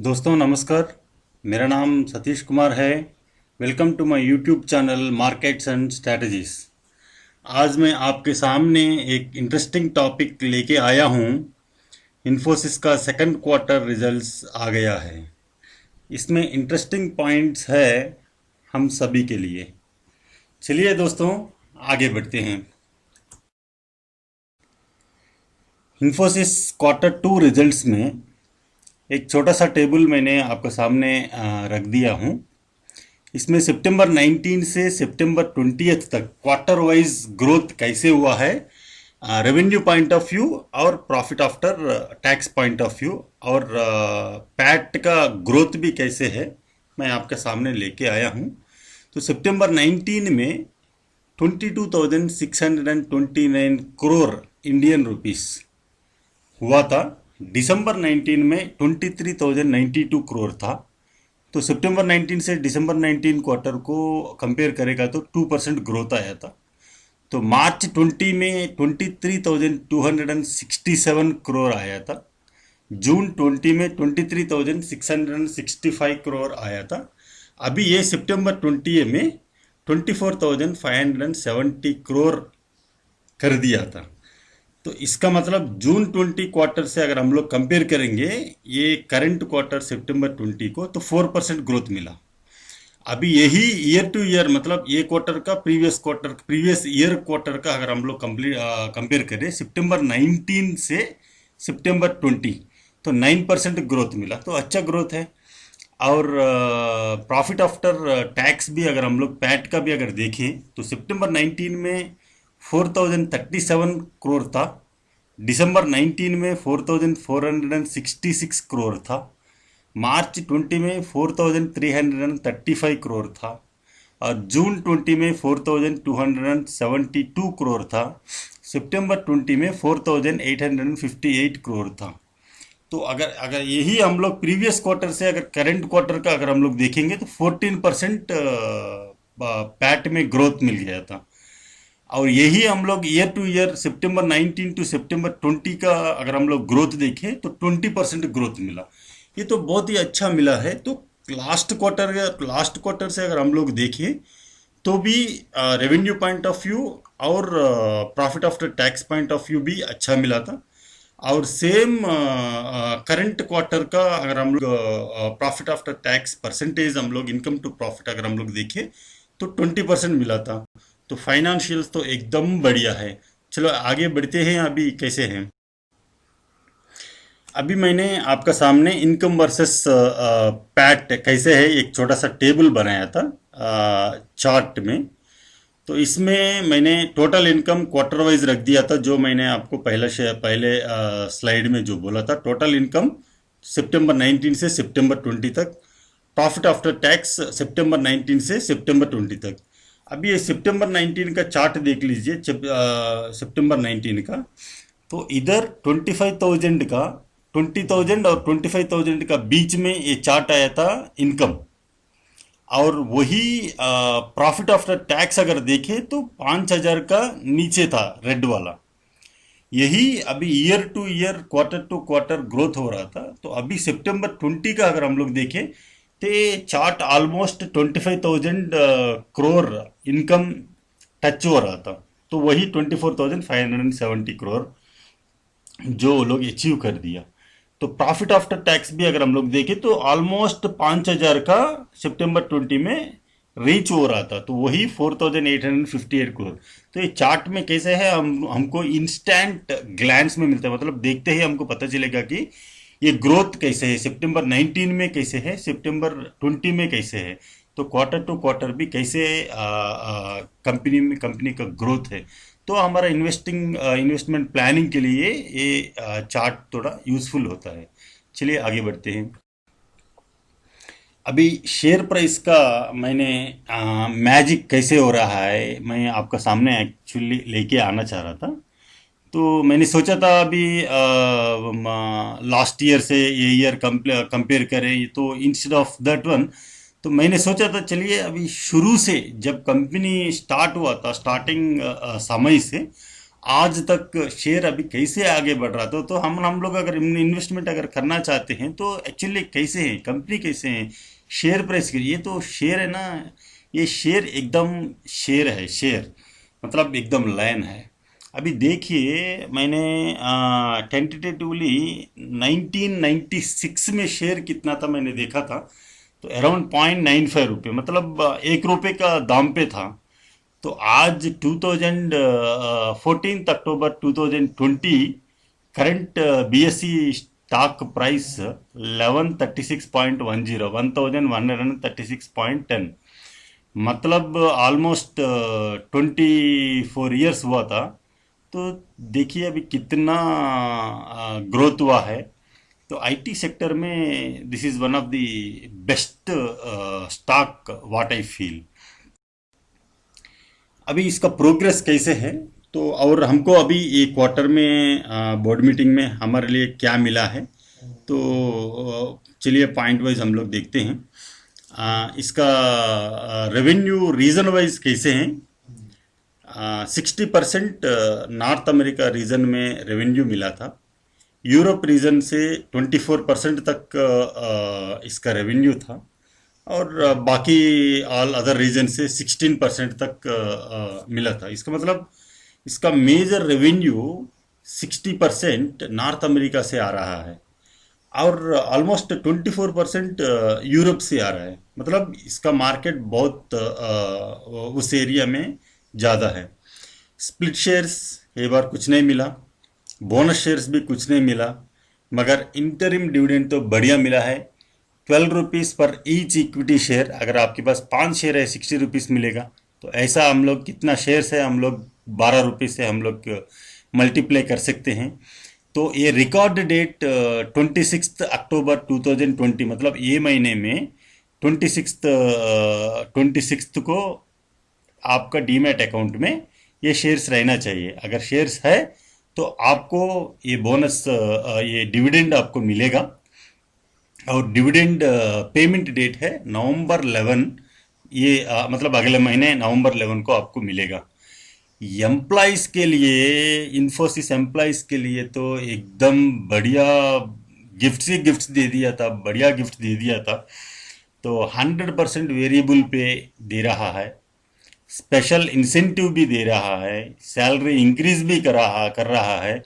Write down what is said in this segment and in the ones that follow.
दोस्तों नमस्कार। मेरा नाम सतीश कुमार है। Welcome to my YouTube channel markets and strategies. आज मैं आपके सामने एक इंटरेस्टिंग टॉपिक लेके आया हूँ। इन्फोसिस का सेकंड क्वार्टर रिजल्ट्स आ गया है। इसमें इंटरेस्टिंग पॉइंट्स है हम सभी के लिए। चलिए दोस्तों आगे बढ़ते हैं। इन्फोसिस क्वार्टर टू रिजल्ट्स में एक छोटा सा टेबल मैंने आपके सामने रख दिया हूँ। इसमें सितंबर 19 से सितंबर 20 तक क्वार्टर वाइज ग्रोथ कैसे हुआ है, रेवेन्यू पॉइंट ऑफ व्यू और profit after tax point of view और पैट का ग्रोथ भी कैसे है, मैं आपके सामने लेके आया हूँ। तो सितंबर 19 में 22,629 करोड़ इंडियन रुपीस हुआ था। दिसंबर 19 में 23,092 करोड़ था। तो सितंबर 19 से दिसंबर 19 क्वार्टर को कंपेयर करेगा तो 2% ग्रोथ आया था। तो मार्च 20 में 23,267 करोड़ आया था। जून 20 में 23,665 करोड़ आया था। अभी ये सितंबर 20 में 24,570 करोड़ कर दिया था। तो इसका मतलब जून 20 क्वार्टर से अगर हम लोग कंपेयर करेंगे ये करंट क्वार्टर सितंबर 20 को, तो 4% ग्रोथ मिला। अभी यही ईयर टू ईयर मतलब ये क्वार्टर का प्रीवियस ईयर क्वार्टर का अगर हम लोग कंपेयर करें सितंबर 19 से सितंबर 20, तो 9% ग्रोथ मिला। तो अच्छा ग्रोथ है। और प्रॉफिट आफ्टर टैक्स भी अगर हम लोग पैट का भी अगर देखें तो सितंबर 19 में 4,037 करोड़ था। दिसंबर 19 में 4,466 करोड़ था। मार्च 20 में 4,335 करोड़ था। और जून 20 में 4,272 करोड़ था। सितंबर 20 में 4,858 करोड़ था। तो अगर अगर यही हम लोग प्रीवियस क्वार्टर से अगर करंट क्वार्टर का अगर हम लोग देखेंगे तो 14% पैट में ग्रोथ मिल गया था। और यही हम लोग ईयर टू ईयर सितंबर 19 टू सितंबर 20 का अगर हम लोग ग्रोथ देखें तो 20% ग्रोथ मिला। ये तो बहुत ही अच्छा मिला है। तो लास्ट क्वार्टर से अगर हम लोग देखें तो भी रेवेन्यू पॉइंट ऑफ व्यू और profit after tax point of view भी अच्छा मिला था। और सेम करंट क्वार्टर का अगर हम लोग प्रॉफिट आफ्टर टैक्स परसेंटेज हम लोग इनकम टू प्रॉफिट अगर हम लोग देखें तो 20% मिला था। तो फाइनेंशियल्स तो एकदम बढ़िया है। चलो आगे बढ़ते हैं। अभी कैसे हैं, अभी मैंने आपका सामने इनकम वर्सेस पैट कैसे है एक छोटा सा टेबल बनाया था चार्ट में। तो इसमें मैंने टोटल इनकम क्वार्टर वाइज रख दिया था, जो मैंने आपको पहले स्लाइड में जो बोला था। टोटल इनकम सितंबर 19 से सितंबर 20 तक, प्रॉफिट आफ्टर टैक्स सितंबर 19 से सितंबर 20 तक। अभी ये सितंबर 19 का चार्ट देख लीजिए। सितंबर 19 का तो इधर 25,000 का 20,000 और 25,000 का बीच में ये चार्ट आया था इनकम। और वही प्रॉफिट आफ्टर टैक्स अगर देखें तो 5,000 का नीचे था रेड वाला। यही अभी year to year quarter to quarter growth हो रहा था। तो अभी सितंबर 20 का अगर हम लोग देखें तो ये chart almost 25,000 crore income touch हो रहा था। तो वही 24,570 करोड़ जो वो लोग अचीव कर दिया। तो प्रॉफिट आफ्टर टैक्स भी अगर हम लोग देखें तो ऑलमोस्ट 5,000 का सितंबर 20 में रीच हो रहा था। तो वही 4,858 करोड़। तो ये चार्ट में कैसे है, हमको इंस्टेंट ग्लैंस में मिलता है। मतलब देखते ही हमको पता चलेगा कि ये ग्रोथ कैसे है, सितंबर 19 में कैसे है, सितंबर 20 में कैसे है। तो क्वार्टर टू क्वार्टर भी कैसे कंपनी का ग्रोथ है। तो हमारा इन्वेस्टमेंट प्लानिंग के लिए ये चार्ट थोड़ा यूजफुल होता है। चलिए आगे बढ़ते हैं। अभी शेयर प्राइस का मैंने मैजिक कैसे हो रहा है मैं आपका सामने एक्चुअली लेके आना चाह रहा था। तो मैंने सोचा था अभी लास्ट ईयर से ये ईयर कंपेयर करें तो इंस्टेड ऑफ दैट वन। तो मैंने सोचा था चलिए अभी शुरू से जब कंपनी स्टार्ट हुआ था स्टार्टिंग समय से आज तक शेयर अभी कैसे आगे बढ़ रहा था। तो हम लोग अगर इन्वेस्टमेंट अगर करना चाहते हैं तो एक्चुअली कैसे है, कंपनी कैसे है, शेयर प्राइस के ये तो शेयर है ना, ये शेयर एकदम शेयर है, शेयर मतलब एकदम लाइन है। अभी देखिए मैंने टेंटेटिवली 1996 में शेयर कितना था मैंने देखा था, तो अराउंड ₹0.95, मतलब 1 रुपये का दाम पे था। तो आज 2014 अक्टूबर 2020 करंट बीएसई स्टॉक प्राइस 1136.10 1136.10, मतलब ऑलमोस्ट 24 ईयर्स हुआ था। तो देखिए अभी कितना ग्रोथ हुआ है। तो आईटी सेक्टर में this is one of the best stock what I feel. अभी इसका प्रोग्रेस कैसे है, तो और हमको अभी एक क्वार्टर में बोर्ड मीटिंग में हमारे लिए क्या मिला है, तो चलिए पॉइंट वाइज हम लोग देखते हैं। इसका रेवेन्यू रीजन वाइज कैसे हैं। 60% नॉर्थ अमेरिका रीजन में रेवेन्यू मिला था। यूरोप रीजन से 24% तक इसका रेवेन्यू था। और बाकी ऑल अदर रीजन से 16% तक मिला था। इसका मतलब इसका मेजर रेवेन्यू 60% नॉर्थ अमेरिका से आ रहा है और ऑलमोस्ट 24% यूरोप से आ रहा है। मतलब इसका मार्केट बहुत उस एरिया में ज़्यादा है। स्प्लिट शेयर्स ये बार कुछ नहीं मिला, बोनस शेयर्स भी कुछ नहीं मिला, मगर इंटरिम डिविडेंड तो बढ़िया मिला है। ₹12 पर ईच इक्विटी शेयर। अगर आपके पास 5 शेयर है, ₹60 मिलेगा। तो ऐसा हम लोग कितना शेयर्स है, हम लोग ₹12 से हम लोग मल्टीप्लाई कर सकते हैं। तो ये रिकॉर्ड डेट 26 अक्टूबर 2020, मतलब ये महीने में 26 को आपका डीमैट अकाउंट में ये शेयर्स रहना चाहिए। अगर शेयर्स है तो आपको ये बोनस, ये डिविडेंड आपको मिलेगा। और डिविडेंड पेमेंट डेट है November 11। ये मतलब अगले महीने November 11 को आपको मिलेगा। एम्प्लॉइज के लिए, इन्फोसिस एम्प्लॉइज के लिए तो एकदम बढ़िया गिफ्ट ही गिफ्ट दे दिया था, बढ़िया गिफ्ट दे दिया था। तो 100% वेरिएबल पे दे रहा है, स्पेशल इंसेंटिव भी दे रहा है, सैलरी इंक्रीज भी कर रहा है,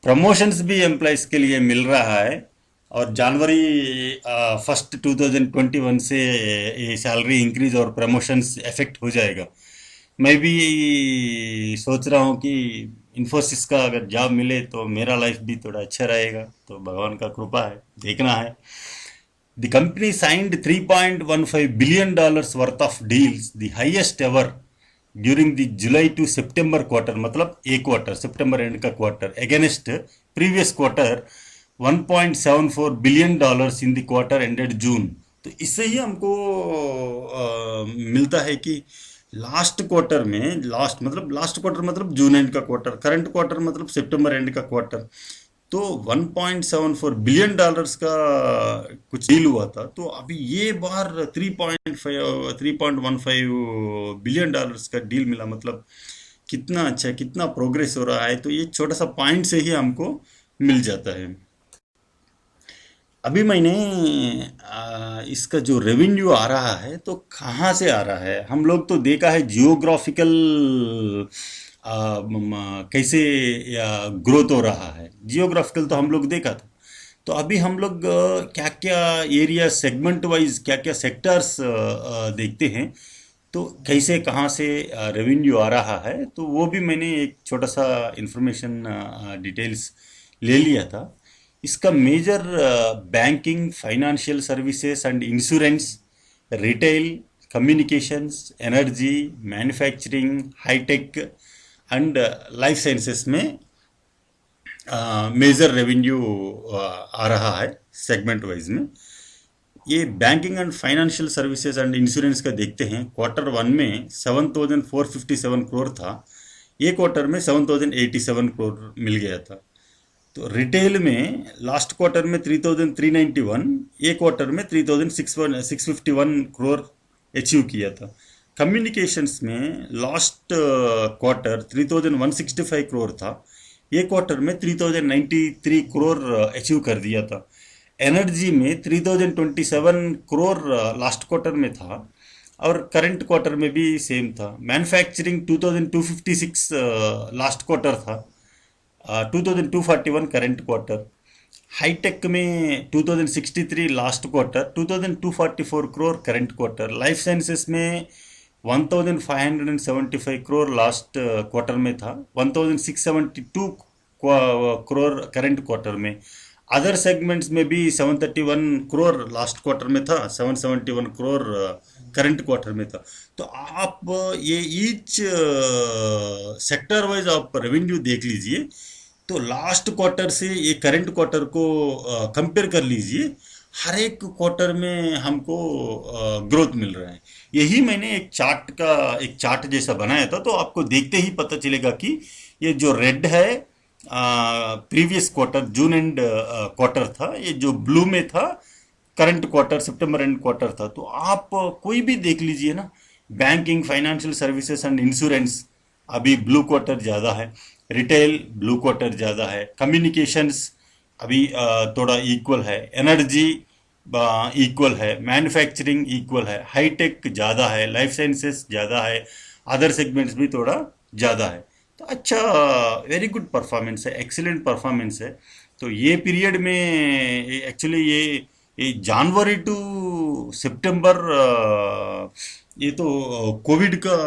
प्रमोशंस भी एम्प्लॉइज के लिए मिल रहा है। और जनवरी 1 2021 से ये सैलरी इंक्रीज और प्रमोशंस इफेक्ट हो जाएगा। मैं भी सोच रहा हूँ कि इन्फोसिस का अगर जॉब मिले तो मेरा लाइफ भी थोड़ा अच्छा रहेगा। तो भगवान का कृपा है, देखना है। The company signed $3.15 billion worth of deals, the highest ever during the July to September quarter, मतलब एक क्वार्टर, सितंबर एंड का quarter, against previous quarter $1.74 billion in the quarter ended June. तो इससे ही हमको मिलता है कि लास्ट क्वार्टर में, लास्ट क्वार्टर मतलब जून एंड का क्वार्टर, करंट क्वार्टर मतलब सितंबर एंड का क्वार्टर, तो $1.74 बिलियन का कुछ डील हुआ था। तो अभी ये बार 3.15 बिलियन का डील मिला, मतलब कितना अच्छा, कितना प्रोग्रेस हो रहा है। तो ये छोटा सा पॉइंट से ही हमको मिल जाता है। अभी मैंने इसका जो रेवेन्यू आ रहा है तो कहाँ से आ रहा है, हम लोग तो देखा है जियोग्राफिकल कैसे ग्रोथ हो रहा है। जियोग्राफिकल तो हम लोग देखा था। तो अभी हम लोग क्या क्या एरिया सेगमेंट वाइज क्या क्या सेक्टर्स देखते हैं, तो कैसे कहाँ से रेवेन्यू आ रहा है, तो वो भी मैंने एक छोटा सा इंफॉर्मेशन डिटेल्स ले लिया था। इसका major banking, financial services and insurance, retail, communications, energy, manufacturing, high tech and life sciences में मेजर रेवेन्यू आ रहा है सेगमेंट वाइज में। ये banking and financial services and insurance का देखते हैं। Q1 में 7,457 करोड़ था, ये क्वार्टर में 7,087 करोड़ मिल गया था। तो रिटेल में लास्ट क्वार्टर में 3,391, ये क्वार्टर में 3,651 करोड़ अचीव किया था। कम्युनिकेशंस में लास्ट क्वार्टर 3165 करोड़ था, ये क्वार्टर में 3093 करोड़ अचीव कर दिया था। एनर्जी में 3027 करोड़ लास्ट क्वार्टर में था, और करंट क्वार्टर में भी सेम था। मैन्युफैक्चरिंग 2256 लास्ट क्वार्टर था, 2241 करंट क्वार्टर। हाईटेक में 2063 last quarter, 2244 crore current quarter. Life sciences में 1575 करोड़ लास्ट क्वार्टर में था, 1672 करोड़ करंट क्वार्टर में। अदर सेगमेंट्स में भी 731 करोड़ लास्ट क्वार्टर में था, 771 करोड़ करंट क्वार्टर में था। तो आप ये ईच सेक्टर वाइज आप रेवेन्यू देख लीजिए, तो लास्ट क्वार्टर से ये करंट क्वार्टर को कंपेयर कर लीजिए, हर एक क्वार्टर में हमको ग्रोथ मिल रहा है। यही मैंने एक चार्ट जैसा बनाया था, तो आपको देखते ही पता चलेगा कि ये जो रेड है previous quarter June and quarter था, ये जो ब्लू में था करंट क्वार्टर सितंबर एंड क्वार्टर था। तो आप कोई भी देख लीजिए ना, banking, financial services and insurance अभी ब्लू क्वार्टर ज़्यादा है, रिटेल ब्लू क्वार्टर ज़्यादा है, कम्युनिकेशंस अभी थोड़ा इक्वल है, एनर्जी इक्वल है, मैन्युफैक्चरिंग इक्वल है, हाईटेक ज़्यादा है, लाइफ साइंसेस ज़्यादा है, अदर सेगमेंट्स भी थोड़ा ज़्यादा है। तो अच्छा, वेरी गुड परफॉर्मेंस है, एक्सीलेंट परफॉर्मेंस है। तो ये पीरियड में एक्चुअली ये जनवरी टू सितंबर, ये तो कोविड का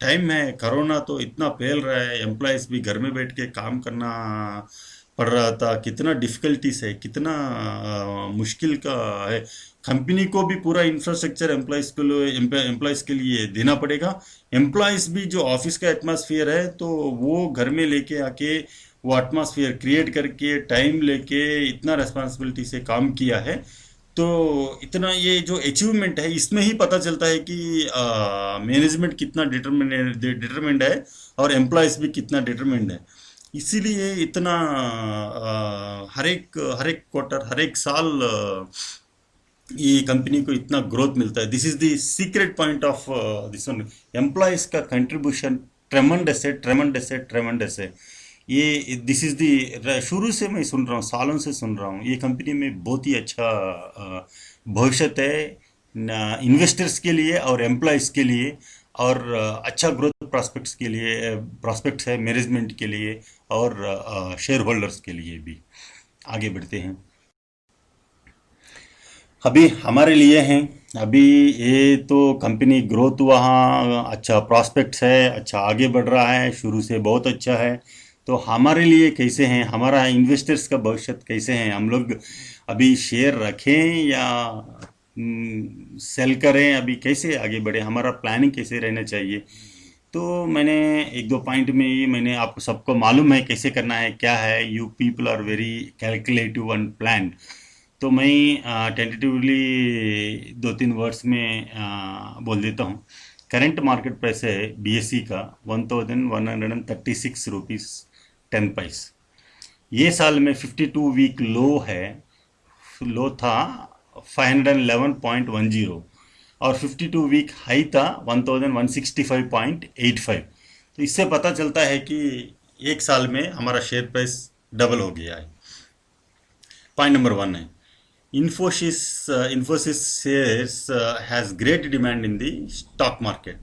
टाइम है, कोरोना तो इतना फैल रहा है, एम्प्लॉयज भी घर में बैठ के काम करना पड़ रहा था। कितना डिफिकल्टीज है, कितना मुश्किल का है। कंपनी को भी पूरा इंफ्रास्ट्रक्चर एम्प्लॉयज के लिए देना पड़ेगा। एम्प्लॉयज भी जो ऑफिस का एटमॉस्फेयर है, तो वो घर में लेके आके वो एटमॉस्फेयर क्रिएट करके टाइम लेके इतना रेस्पॉन्सिबिलिटी से काम किया है। तो इतना ये जो अचीवमेंट है, इसमें ही पता चलता है कि मैनेजमेंट कितना डिटरमिन्ड है और एम्प्लॉयज भी कितना डिटरमिन्ड है। इसीलिए इतना हर एक क्वार्टर, हर एक साल ये कंपनी को इतना ग्रोथ मिलता है। This is the secret point of this one. Employees का कंट्रीब्यूशन ट्रेमेंडस है, ट्रेमेंडस है, ट्रेमेंडस है। ये दिस इज द, शुरू से मैं सुन रहा हूँ, सालों से सुन रहा हूँ, ये कंपनी में बहुत ही अच्छा भविष्य है इन्वेस्टर्स के लिए और एम्प्लॉयज के लिए, और अच्छा ग्रोथ प्रॉस्पेक्ट्स के लिए, प्रॉस्पेक्ट्स है मैनेजमेंट के लिए और शेयर होल्डर्स के लिए भी। आगे बढ़ते हैं। अभी हमारे लिए हैं, अभी ये तो कंपनी ग्रोथ वहाँ अच्छा प्रॉस्पेक्ट्स है, अच्छा आगे बढ़ रहा है, शुरू से बहुत अच्छा है। तो हमारे लिए कैसे हैं, हमारा इन्वेस्टर्स का भविष्य कैसे हैं, हम लोग अभी शेयर रखें या सेल करें, अभी कैसे आगे बढ़े, हमारा प्लानिंग कैसे रहना चाहिए। तो मैंने एक दो पॉइंट में ये मैंने आपको सबको मालूम है कैसे करना है, क्या है। You people are very calculative and plan. तो मैं टेंटेटिवली दो तीन वर्ड्स में बोल देता हूँ। करंट मार्केट प्राइस है बीएसई का 1136 रुपीज़ 10 पैसे। ये साल में 52 वीक लो है, लो था 511.10, और 52 वीक हाई था 1165.85। तो इससे पता चलता है कि एक साल में हमारा शेयर प्राइस डबल हो गया है। पॉइंट नंबर 1 है, Infosys shares has great demand in the stock market.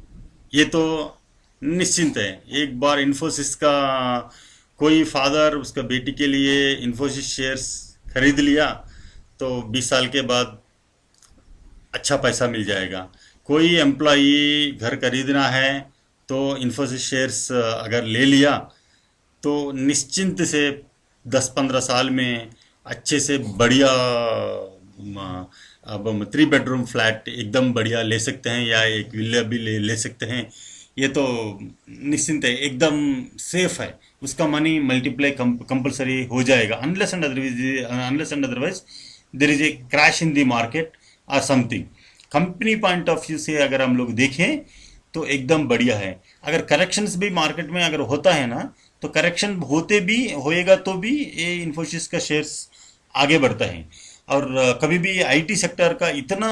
ये तो निश्चिंत है, एक बार इन्फोसिस का कोई फादर उसका बेटी के लिए इन्फोसिस शेयर्स खरीद लिया, तो 20 साल के बाद अच्छा पैसा मिल जाएगा। कोई एम्प्लॉई घर खरीदना है, तो इन्फोसिस शेयर्स अगर ले लिया, तो निश्चिंत से 10-15 साल में अच्छे से बढ़िया अब हम 3 बेडरूम फ्लैट एकदम बढ़िया ले सकते हैं, या एक विला भी ले सकते हैं। ये तो निश्चिंत है, एकदम सेफ है, उसका मनी मल्टीप्लाई कंपलसरी हो जाएगा, unless and otherwise there is a crash in the market और something. Company point of view से अगर हम लोग देखें तो एकदम बढ़िया है। अगर करेक्शंस भी मार्केट में अगर होता है ना, तो करेक्शन होते भी होएगा तो भी ये इन्फोसिस का शेयर्स आगे बढ़ता है। और कभी भी आईटी सेक्टर का इतना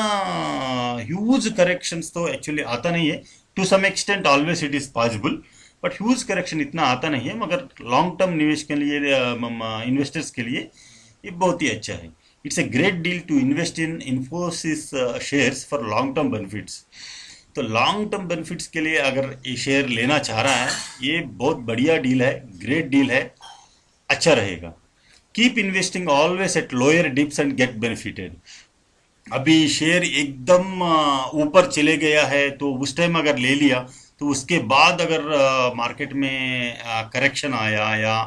ह्यूज करेक्शंस तो एक्चुअली आता नहीं है। To some extent always it is possible, but huge correction इतना आता नहीं है। मगर लॉन्ग टर्म निवेश के लिए, इन्वेस्टर्स के लिए ये बहुत ही अच्छा है। It's a great deal to invest in Infosys shares for long term benefits. तो लॉन्ग टर्म बेनिफिट्स के लिए अगर ये शेयर लेना चाह रहा है, ये बहुत बढ़िया डील है, ग्रेट डील है, अच्छा रहेगा। Keep investing always at lower dips and get benefited. अभी शेयर एकदम ऊपर चले गया है तो उस टाइम अगर ले लिया, तो उसके बाद अगर मार्केट में करेक्शन आया या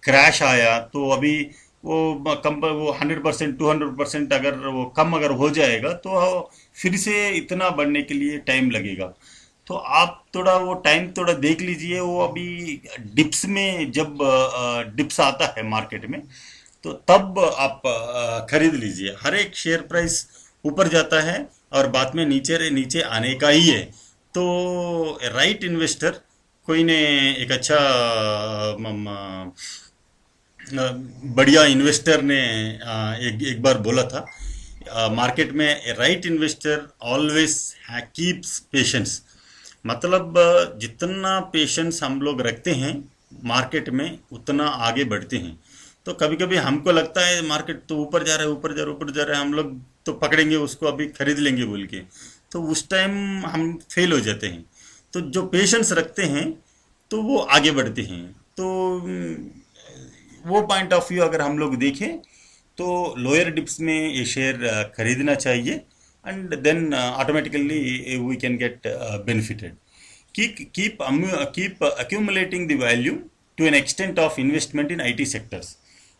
क्रैश आया, तो अभी वो 100% 200% अगर वो कम अगर हो जाएगा, तो फिर से इतना बढ़ने के लिए टाइम लगेगा। तो आप थोड़ा वो टाइम थोड़ा देख लीजिए। वो अभी डिप्स में, जब डिप्स आता है मार्केट में, तो तब आप खरीद लीजिए। हर एक शेयर प्राइस ऊपर जाता है और बाद में नीचे नीचे आने का ही है। तो राइट इन्वेस्टर, कोई ने एक अच्छा बढ़िया इन्वेस्टर ने एक एक बार बोला था मार्केट में, right investor always keeps patience. मतलब जितना पेशेंस हम लोग रखते हैं मार्केट में, उतना आगे बढ़ते हैं। तो कभी कभी हमको लगता है मार्केट तो ऊपर जा रहा है, ऊपर जा रहा है, ऊपर जा रहा है, हम लोग तो पकड़ेंगे उसको, अभी खरीद लेंगे बोल के, तो उस टाइम हम फेल हो जाते हैं। तो जो पेशेंस रखते हैं तो वो आगे बढ़ते हैं। तो वो पॉइंट ऑफ व्यू अगर हम लोग देखें, तो लोअर डिप्स में ये शेयर खरीदना चाहिए, and then automatically we can get benefited. Keep accumulating the value to an extent of investment in IT sectors।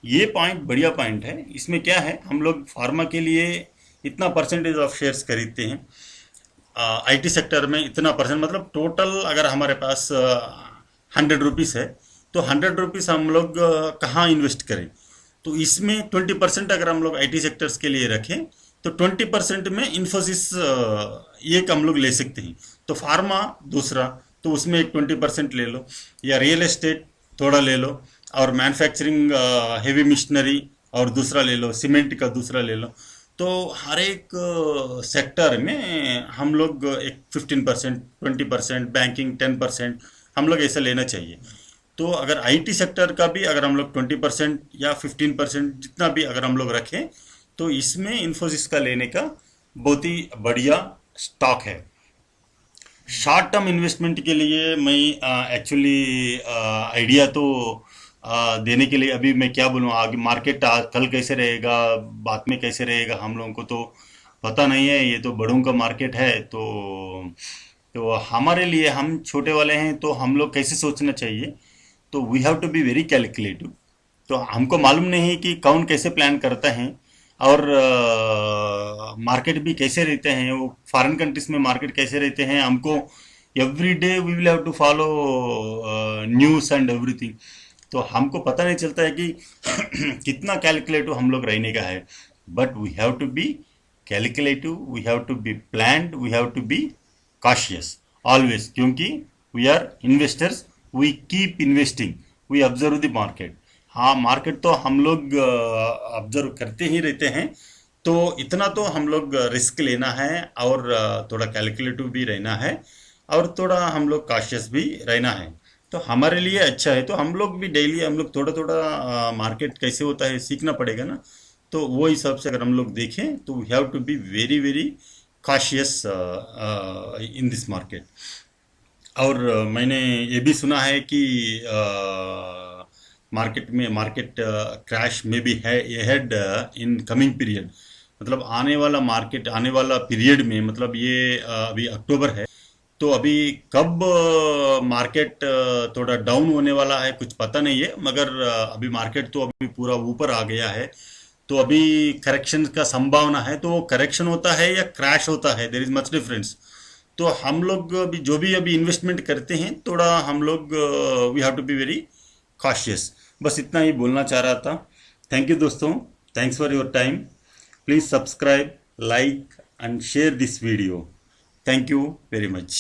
ये पॉइंट बढ़िया पॉइंट है। इसमें क्या है, हम लोग फार्मा के लिए इतना परसेंटेज ऑफ शेयर्स खरीदते हैं, आईटी सेक्टर में इतना परसेंट, मतलब टोटल अगर हमारे पास 100 रुपीज़ है, तो 100 रुपीज़ हम लोग कहाँ इन्वेस्ट करें। तो इसमें 20% अगर हम लोग आईटी सेक्टर्स के लिए रखें, तो 20% में इन्फोसिस एक हम लोग ले सकते हैं। तो फार्मा दूसरा, तो उसमें एक 20% ले लो, या रियल एस्टेट थोड़ा ले लो, और मैन्युफैक्चरिंग हेवी मशीनरी और दूसरा ले लो, सीमेंट का दूसरा ले लो। तो हर एक सेक्टर में हम लोग एक 15%, 20%, बैंकिंग 10%, हम लोग ऐसा लेना चाहिए। तो अगर आईटी सेक्टर का भी अगर हम लोग 20% या 15% जितना भी अगर हम लोग रखें, तो इसमें इन्फोसिस का लेने का बहुत ही बढ़िया स्टॉक है। शॉर्ट टर्म इन्वेस्टमेंट के लिए मैं एक्चुअली आइडिया तो देने के लिए, अभी मैं क्या बोलूँ, आगे मार्केट कल कैसे रहेगा, बाद में कैसे रहेगा, हम लोगों को तो पता नहीं है। ये तो बड़ों का मार्केट है। तो हमारे लिए, हम छोटे वाले हैं, तो हम लोग कैसे सोचना चाहिए, तो we have to be very calculative. तो हमको मालूम नहीं है कि कौन कैसे प्लान करता है, और मार्केट भी कैसे रहते हैं, वो फॉरेन कंट्रीज में मार्केट कैसे रहते हैं। हमको every day we will have to follow news and everything. तो हमको पता नहीं चलता है कि कितना कैलकुलेटिव हम लोग रहने का है। But we have to be calculative, we have to be planned, we have to be cautious always, क्योंकि we are investors, we keep investing, we observe the market. हाँ, मार्केट तो हम लोग ऑब्जर्व करते ही रहते हैं। तो इतना तो हम लोग रिस्क लेना है, और थोड़ा कैलकुलेटिव भी रहना है, और थोड़ा हम लोग कॉशियस भी रहना है। तो हमारे लिए अच्छा है। तो हम लोग भी डेली, हम लोग थोड़ा थोड़ा मार्केट कैसे होता है सीखना पड़ेगा ना। तो वो हिसाब से अगर हम लोग देखें, तो we have to be very very cautious in this market. और मैंने ये भी सुना है कि मार्केट क्रैश में भी है हेड इन कमिंग पीरियड। मतलब आने वाला पीरियड में, मतलब ये अभी अक्टूबर है, तो अभी कब मार्केट थोड़ा डाउन होने वाला है कुछ पता नहीं है। मगर अभी मार्केट तो अभी पूरा ऊपर आ गया है। तो अभी करेक्शन का संभावना है। तो वो करेक्शन होता है या क्रैश होता है, देर इज मच डिफरेंस। तो हम लोग अभी जो भी अभी इन्वेस्टमेंट करते हैं, थोड़ा हम लोग we have to be very cautious. बस इतना ही बोलना चाह रहा था। थैंक यू दोस्तों, thanks for your time. Please subscribe, like and share this video. Thank you very much.